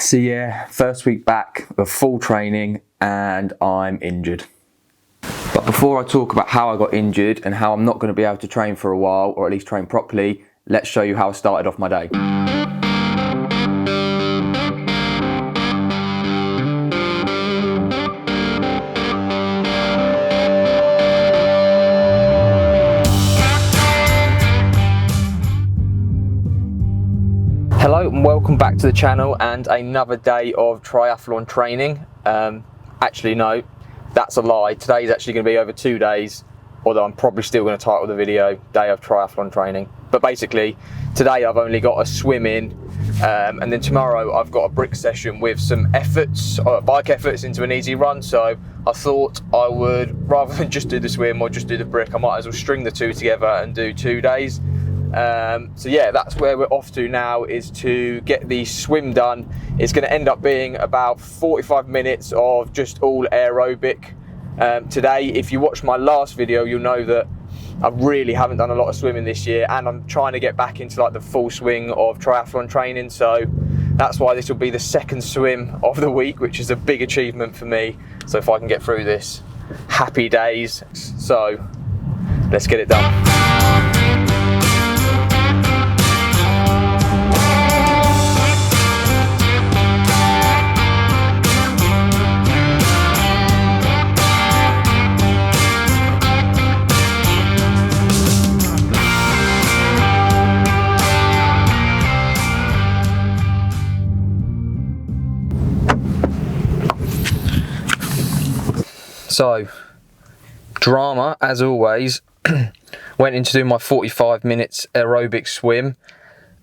So yeah, first week back of full training and I'm injured. But before I talk about how I got injured and how I'm not going to be able to train for a while, or at least train properly, let's show you how I started off my day. Hello and welcome back to the channel and another day of triathlon training. Actually no, that's a lie. Today's actually going to be over 2 days, although I'm probably still going to title the video day of triathlon training. But basically today I've only got a swim in, and then tomorrow I've got a brick session with some efforts, bike efforts into an easy run. So I thought I would, rather than just do the swim or just do the brick, I might as well string the two together and do 2 days. So yeah, that's where we're off to now, is to get the swim done. It's going to end up being about 45 minutes of just all aerobic today. If you watched my last video, you'll know that I really haven't done a lot of swimming this year, and I'm trying to get back into like the full swing of triathlon training. So that's why this will be the second swim of the week, which is a big achievement for me. So if I can get through this, happy days. So let's get it done. So, drama as always. Went in to do my 45 minutes aerobic swim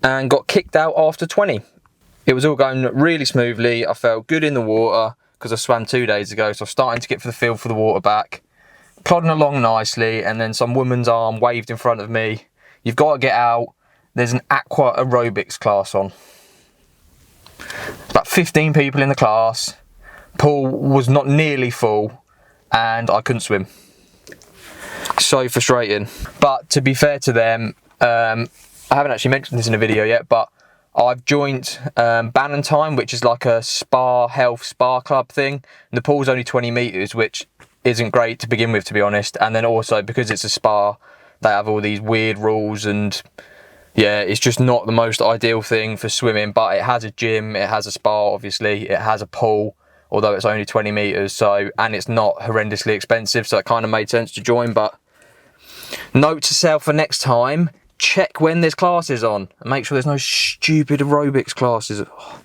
and got kicked out after 20. It was all going really smoothly. I felt good in the water because I swam 2 days ago, so I'm starting to get for the feel for the water back. Plodding along nicely, and then some woman's arm waved in front of me. You've got to get out. There's an aqua aerobics class on. About 15 people in the class. Pool was not nearly full, and I couldn't swim. So frustrating. But to be fair to them, I haven't actually mentioned this in a video yet, but I've joined Bannantine, which is like a health spa club thing. And the pool's only 20 metres, which isn't great to begin with, to be honest. And then also, because it's a spa, they have all these weird rules, and yeah, it's just not the most ideal thing for swimming. But it has a gym, it has a spa, obviously, it has a pool, although it's only 20 metres, so, and it's not horrendously expensive, so it kind of made sense to join. But note to self for next time, check when there's classes on and make sure there's no stupid aerobics classes. Oh,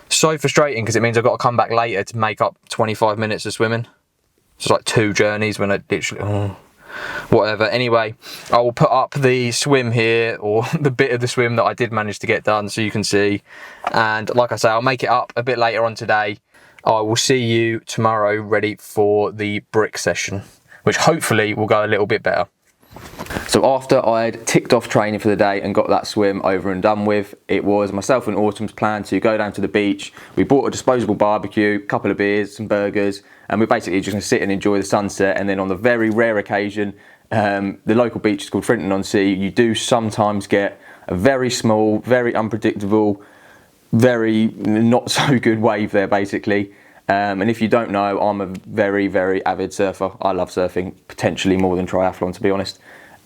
so frustrating, because it means I've got to come back later to make up 25 minutes of swimming. It's like 2 journeys when I literally, whatever. Anyway, I will put up the swim here, or the bit of the swim that I did manage to get done, so you can see. And like I say, I'll make it up a bit later on today. I will see you tomorrow ready for the brick session, which hopefully will go a little bit better. So after I'd ticked off training for the day and got that swim over and done with, it was myself and Autumn's plan to go down to the beach. We bought a disposable barbecue, a couple of beers, some burgers, and we're basically just going to sit and enjoy the sunset. And then on the very rare occasion, the local beach is called Frinton-on-Sea, you do sometimes get a very small, very unpredictable, very not so good wave there basically. And if you don't know, I'm a very, very avid surfer. I love surfing, potentially more than triathlon, to be honest.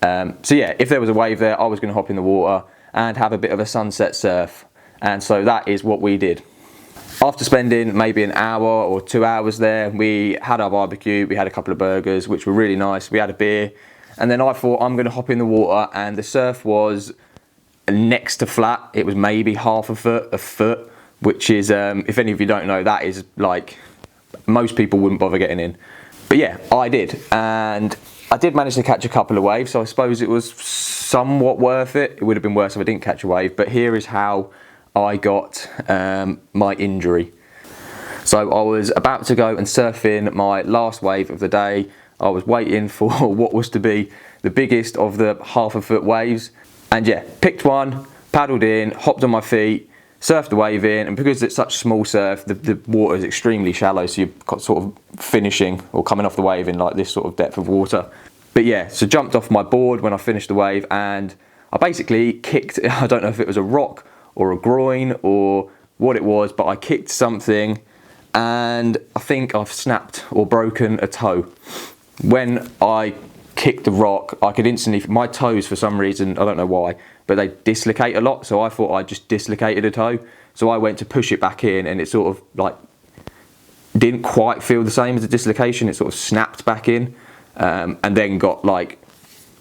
So yeah, if there was a wave there, I was going to hop in the water and have a bit of a sunset surf. And so that is what we did. After spending maybe an hour or 2 hours there, we had our barbecue, we had a couple of burgers, which were really nice. We had a beer, and then I thought I'm going to hop in the water, and the surf was next to flat. It was maybe half a foot, which is, if any of you don't know, that is like, most people wouldn't bother getting in. But yeah, I did, and I did manage to catch a couple of waves, so I suppose it was somewhat worth it. It would have been worse if I didn't catch a wave, but here is how I got my injury. So I was about to go and surf in my last wave of the day. I was waiting for what was to be the biggest of the half a foot waves, and yeah, picked one, paddled in, hopped on my feet, surfed the wave in, and because it's such small surf, the water is extremely shallow, so you're sort of finishing or coming off the wave in like this sort of depth of water. But yeah, so jumped off my board when I finished the wave, and I basically kicked, I don't know if it was a rock or a groin or what it was, but I kicked something and I think I've snapped or broken a toe. When I kicked the rock, I could instantly, my toes for some reason, I don't know why, but they dislocate a lot, so I thought I just dislocated a toe. So I went to push it back in and it sort of like didn't quite feel the same as a dislocation. It sort of snapped back in, and then got like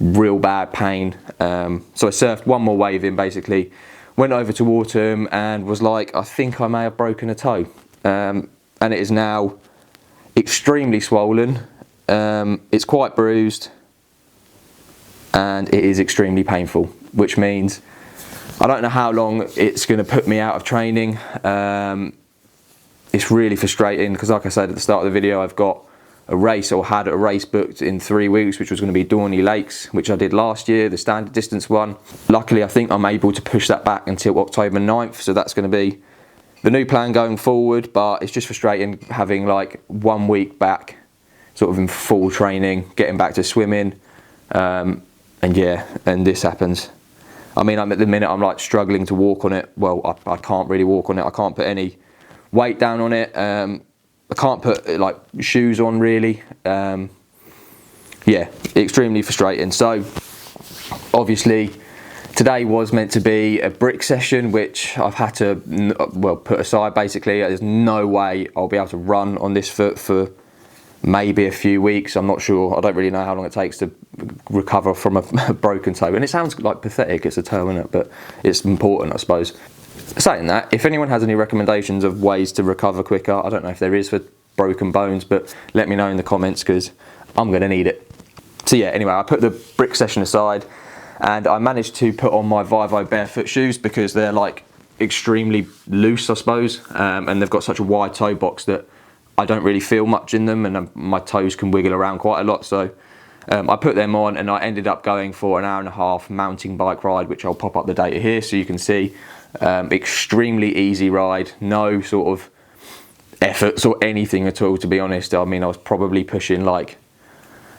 real bad pain. So I surfed one more wave in basically, went over to Autumn and was like, I think I may have broken a toe. And it is now extremely swollen. It's quite bruised and it is extremely painful, which means I don't know how long it's going to put me out of training. It's really frustrating because, like I said at the start of the video, I've got a race, or had a race booked in 3 weeks, which was going to be Dorney Lakes, which I did last year, the standard distance one. Luckily, I think I'm able to push that back until October 9th, so that's going to be the new plan going forward. But it's just frustrating having like 1 week back, sort of in full training, getting back to swimming, and yeah, and this happens. I mean, at the minute I'm like struggling to walk on it. Well, I can't really walk on it. I can't put any weight down on it. I can't put like shoes on really. Yeah, extremely frustrating. So obviously today was meant to be a brick session, which I've had to, well, put aside basically. There's no way I'll be able to run on this foot for maybe a few weeks. I'm not sure. I don't really know how long it takes to recover from a broken toe. And it sounds like pathetic, it's a toe, isn't it? But it's important, I suppose. Saying that, if anyone has any recommendations of ways to recover quicker, I don't know if there is for broken bones, but let me know in the comments because I'm going to need it. So yeah, anyway, I put the brick session aside and I managed to put on my Vivo barefoot shoes because they're like extremely loose, I suppose, and they've got such a wide toe box that I don't really feel much in them, and my toes can wiggle around quite a lot. So I put them on and I ended up going for an 1.5 hour mountain bike ride, which I'll pop up the data here so you can see. Extremely easy ride, no sort of efforts or anything at all, to be honest. I mean, I was probably pushing like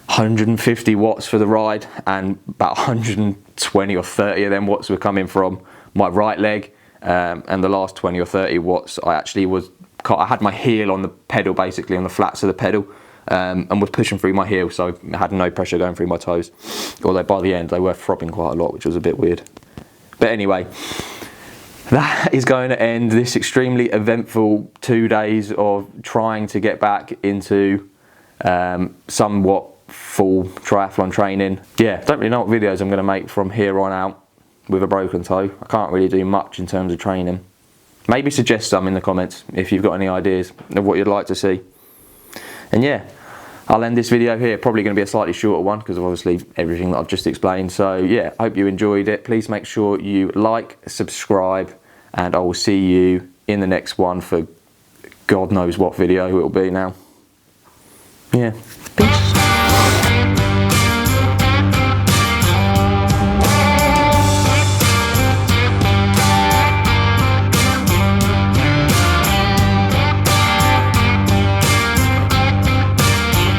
150 watts for the ride, and about 120 or 30 of them watts were coming from my right leg, and the last 20 or 30 watts I had my heel on the pedal, basically on the flats of the pedal, and was pushing through my heel, so I had no pressure going through my toes, although by the end they were throbbing quite a lot, which was a bit weird. But anyway, that is going to end this extremely eventful 2 days of trying to get back into somewhat full triathlon training. Yeah, don't really know what videos I'm going to make from here on out with a broken toe. I can't really do much in terms of training. Maybe suggest some in the comments if you've got any ideas of what you'd like to see. And yeah, I'll end this video here. Probably going to be a slightly shorter one because of obviously everything that I've just explained. So yeah, I hope you enjoyed it. Please make sure you like, subscribe, and I will see you in the next one for God knows what video it will be now. Yeah.